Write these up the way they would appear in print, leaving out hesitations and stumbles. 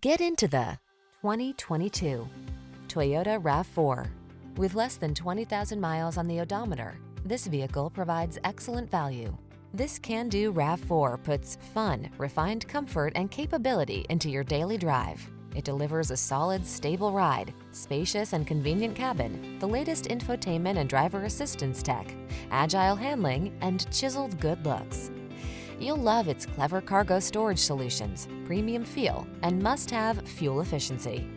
Get into the 2022 Toyota RAV4. With less than 20,000 miles on the odometer, this vehicle provides excellent value. This can-do RAV4 puts fun, refined comfort, and capability into your daily drive. It delivers a solid, stable ride, spacious and convenient cabin, the latest infotainment and driver assistance tech, agile handling, and chiseled good looks. You'll love its clever cargo storage solutions, premium feel, and must-have fuel efficiency.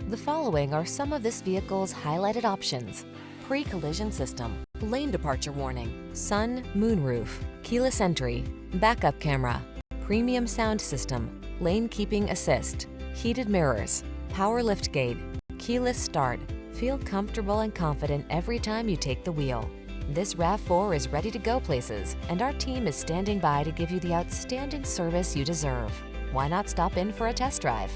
The following are some of this vehicle's highlighted options: pre-collision system, lane departure warning, sun, moonroof, keyless entry, backup camera, premium sound system, lane keeping assist, heated mirrors, power liftgate, keyless start. Feel comfortable and confident every time you take the wheel. This RAV4 is ready to go places, and our team is standing by to give you the outstanding service you deserve. Why not stop in for a test drive?